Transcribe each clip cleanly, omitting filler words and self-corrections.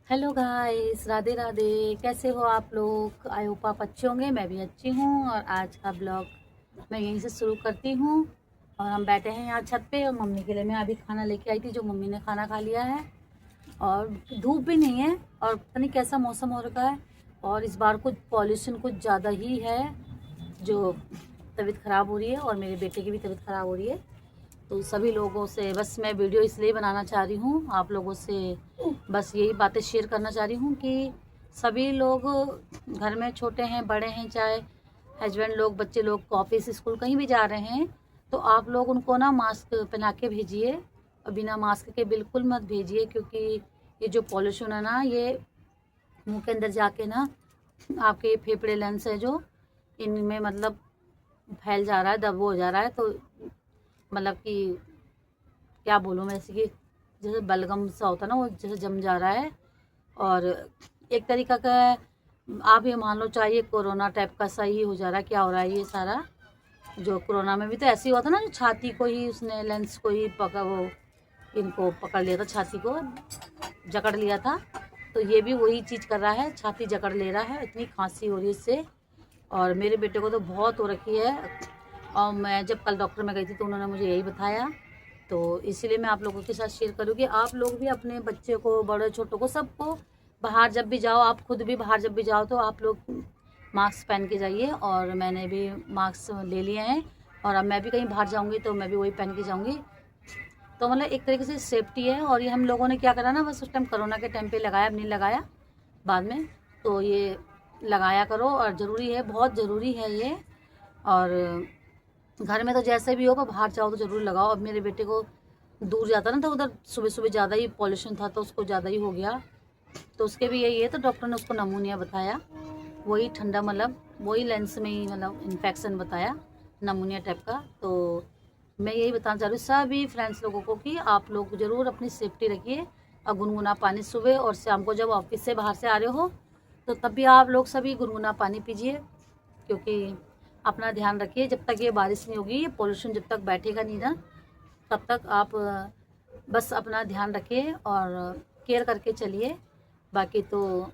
Hello guys, Radhe Radhe. कैसे हो आप लोग? आई होप आप अच्छे होंगे। मैं भी अच्छी हूँ और आज का ब्लॉग मैं यहीं से शुरू करती हूँ। और हम बैठे हैं यहाँ छत पे और मम्मी के लिए मैं अभी खाना लेके आई थी, जो मम्मी ने खाना खा लिया है। और धूप भी नहीं है और पता नहीं कैसा मौसम हो रखा है। और इस बार कुछ पॉल्यूशन कुछ ज़्यादा ही है, जो तबीयत ख़राब हो रही है और मेरे बेटे की भी तबीयत ख़राब हो रही है। तो सभी लोगों से बस मैं वीडियो इसलिए बनाना चाह रही हूँ, आप लोगों से बस यही बातें शेयर करना चाह रही हूँ कि सभी लोग घर में, छोटे हैं बड़े हैं, चाहे हस्बैंड लोग, बच्चे लोग ऑफिस स्कूल कहीं भी जा रहे हैं, तो आप लोग उनको ना मास्क पहना के भेजिए और बिना मास्क के बिल्कुल मत भेजिए। क्योंकि ये जो पॉल्यूशन है ना, ये मुंह के अंदर जाके ना आपके फेफड़े, लेंस है जो, इनमें मतलब फैल जा रहा है, दब हो जा रहा है। तो मतलब कि क्या बोलूँ मैं, जैसे कि जैसे बलगम सा होता है ना, वो जैसे जम जा रहा है। और एक तरीका का आप ये मान लो, चाहिए कोरोना टाइप का सही हो जा रहा है। क्या हो रहा है ये सारा, जो कोरोना में भी तो ऐसे ही हुआ था ना, जो छाती को ही उसने, लेंस को ही पकड़, वो इनको पकड़ लिया था, छाती को जकड़ लिया था। तो ये भी वही चीज़ कर रहा है, छाती जकड़ ले रहा है। इतनी खांसी हो रही है इससे। और मेरे बेटे को तो बहुत हो रखी है। और मैं जब कल डॉक्टर में गई थी तो उन्होंने मुझे यही बताया। तो इसीलिए मैं आप लोगों के साथ शेयर करूँगी। आप लोग भी अपने बच्चे को, बड़े छोटों को, सबको बाहर जब भी जाओ, आप खुद भी बाहर जब भी जाओ, तो आप लोग मास्क पहन के जाइए। और मैंने भी मास्क ले लिए हैं और अब मैं भी कहीं बाहर जाऊँगी तो मैं भी वही पहन के जाऊँगी। तो मतलब एक तरीके से सेफ्टी है। और ये हम लोगों ने क्या करा ना, बस उस टाइम कोरोना के टाइम पे लगाया, अब नहीं लगाया बाद में। तो ये लगाया करो, और ज़रूरी है, बहुत ज़रूरी है ये। और घर में तो जैसे भी हो, पर बाहर जाओ तो ज़रूर लगाओ। अब मेरे बेटे को दूर जाता ना, तो उधर सुबह सुबह ज़्यादा ही पॉल्यूशन था, तो उसको ज़्यादा ही हो गया। तो उसके भी यही है, तो डॉक्टर ने उसको नमूनिया बताया, वही ठंडा, मतलब वही लेंस में ही मतलब इन्फेक्शन बताया, नमूनिया टाइप का। तो मैं यही बताना चाह रही हूँ सभी फ्रेंड्स लोगों को कि आप लोग ज़रूर अपनी सेफ्टी रखिए। और गुनगुना पानी सुबह और शाम को जब ऑफिस से बाहर से आ रहे हो, तो तब भी आप लोग सभी गुनगुना पानी पीजिए। क्योंकि अपना ध्यान रखिए, जब तक ये बारिश नहीं होगी, ये पोल्यूशन जब तक बैठेगा नहीं ना, तब तक आप बस अपना ध्यान रखिए और केयर करके चलिए। बाकी तो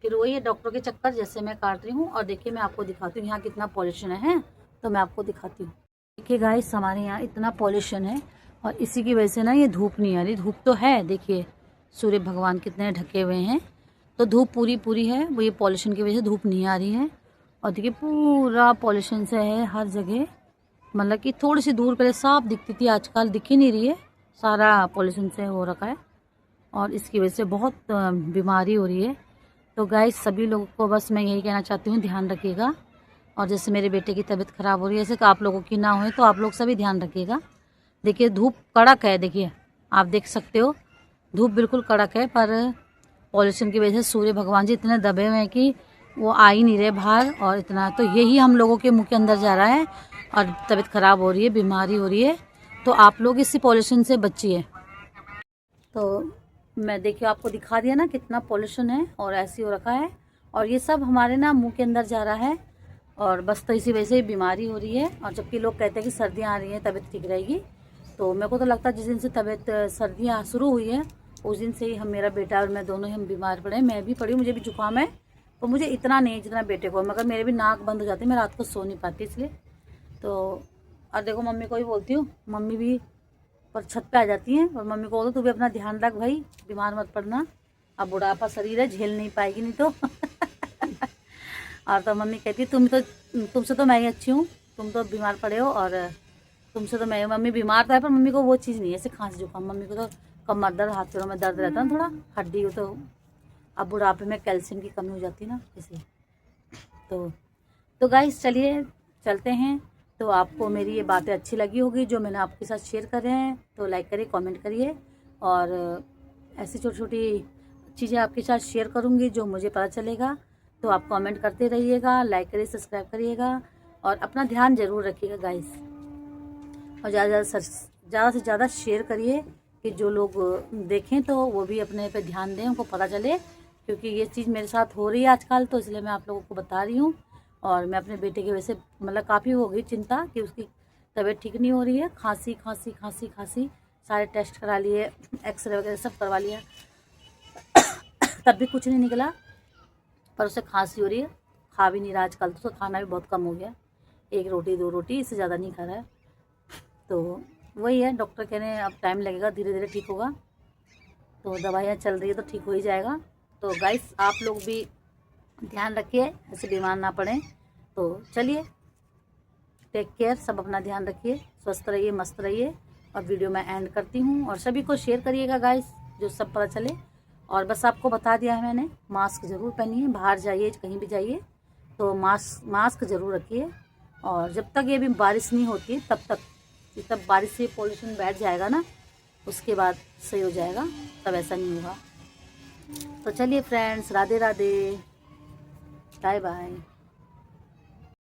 फिर वही है, डॉक्टर के चक्कर जैसे मैं काट रही हूँ। और देखिए मैं आपको दिखाती हूँ यहाँ कितना पॉल्यूशन है, तो मैं आपको दिखाती हूँ। देखिए गाइस, हमारे यहाँ इतना पॉल्यूशन है और इसी की वजह से ना ये धूप नहीं आ रही। धूप तो है, देखिए सूर्य भगवान कितने ढके हुए हैं, तो धूप पूरी पूरी है। वो ये पॉल्यूशन की वजह से धूप नहीं आ रही है। और देखिए पूरा पॉल्यूशन से है हर जगह। मतलब कि थोड़ी सी दूर पहले साफ दिखती थी, आजकल दिख ही नहीं रही है, सारा पॉल्यूशन से हो रखा है। और इसकी वजह से बहुत बीमारी हो रही है। तो गाइस, सभी लोगों को बस मैं यही कहना चाहती हूँ, ध्यान रखिएगा। और जैसे मेरे बेटे की तबीयत ख़राब हो रही है, जैसे कि आप लोगों की ना हो, तो आप लोग सभी ध्यान रखिएगा। देखिए धूप कड़क है, देखिए आप देख सकते हो, धूप बिल्कुल कड़क है। पर पॉल्यूशन की वजह से सूर्य भगवान जी इतने दबे हुए हैं कि वो आ ही नहीं रहे बाहर। और इतना तो यही हम लोगों के मुंह के अंदर जा रहा है और तबीयत ख़राब हो रही है, बीमारी हो रही है। तो आप लोग इसी पॉल्यूशन से बचिए। तो मैं देखिए आपको दिखा दिया ना कितना पॉल्यूशन है और ऐसे हो रखा है। और ये सब हमारे ना मुंह के अंदर जा रहा है, और बस तो इसी वजह से बीमारी हो रही है। और जबकि लोग कहते हैं कि सर्दियाँ आ रही हैं, तबीयत ठीक रहेगी। तो मेरे को तो लगता है जिस दिन से तबीयत, सर्दियाँ शुरू हुई है, उस दिन से ही हम, मेरा बेटा और मैं दोनों ही हम बीमार पड़े। मैं भी पड़ी, मुझे भी जुकाम है, तो मुझे इतना नहीं जितना बेटे को, मगर मेरे भी नाक बंद हो जाती है, मैं रात को सो नहीं पाती इसलिए। तो और देखो मम्मी को ही बोलती हूँ, मम्मी भी पर छत पे आ जाती हैं और मम्मी को बोलो तू भी अपना ध्यान रख भाई, बीमार मत पड़ना, अब बुढ़ापा शरीर है, झेल नहीं पाएगी नहीं तो। और तो मम्मी कहती है तुमसे तो मैं ही अच्छी हूँ, तुम तो बीमार पड़े हो और तुमसे तो मैं, मम्मी बीमार तो है पर मम्मी को वो चीज़ नहीं है, ऐसे खांसी जुकाम। मम्मी को तो कमर दर्द, हाथ पैरों में दर्द रहता है ना थोड़ा, हड्डी हो, तो अब बुढ़ापे में कैल्शियम की कमी हो जाती है ना, इसलिए। तो गाइस चलिए चलते हैं। तो आपको मेरी ये बातें अच्छी लगी होगी जो मैंने आपके साथ शेयर कर रहे हैं, तो लाइक करिए, कमेंट करिए। और ऐसी छोटी छोटी चीज़ें आपके साथ शेयर करूँगी जो मुझे पता चलेगा। तो आप कमेंट करते रहिएगा, लाइक करिए, सब्सक्राइब करिएगा और अपना ध्यान ज़रूर रखिएगा गाइस। और ज़्यादा से ज़्यादा शेयर करिए कि जो लोग देखें तो वो भी अपने पे ध्यान दें, उनको पता चले। क्योंकि ये चीज़ मेरे साथ हो रही है आजकल, तो इसलिए मैं आप लोगों को बता रही हूँ। और मैं अपने बेटे की वजह से मतलब काफ़ी हो गई चिंता कि उसकी तबीयत ठीक नहीं हो रही है, खांसी खांसी खांसी खांसी। सारे टेस्ट करा लिए, एक्सरे वगैरह सब करवा लिया, तब भी कुछ नहीं निकला, पर उसे खांसी हो रही है, खा भी नहीं रहा आजकल, तो खाना भी बहुत कम हो गया, 1 रोटी 2 रोटी, इससे ज़्यादा नहीं खा रहा है। तो वही है, डॉक्टर कह रहे हैं अब टाइम लगेगा, धीरे धीरे ठीक होगा, तो दवाइयाँ चल रही है तो ठीक हो ही जाएगा। तो गाइस आप लोग भी ध्यान रखिए, ऐसे बीमार ना पड़ें। तो चलिए, टेक केयर, सब अपना ध्यान रखिए, स्वस्थ रहिए, मस्त रहिए। और वीडियो मैं एंड करती हूँ, और सभी को शेयर करिएगा गाइस, जो सब पता चले। और बस आपको बता दिया है मैंने, मास्क ज़रूर पहनिए, बाहर जाइए कहीं भी जाइए तो मास्क ज़रूर रखिए। और जब तक ये भी बारिश नहीं होती तब बारिश से पोल्यूशन बैठ जाएगा ना, उसके बाद सही हो जाएगा, तब ऐसा नहीं होगा। तो चलिए friends, Radhe Radhe, bye bye.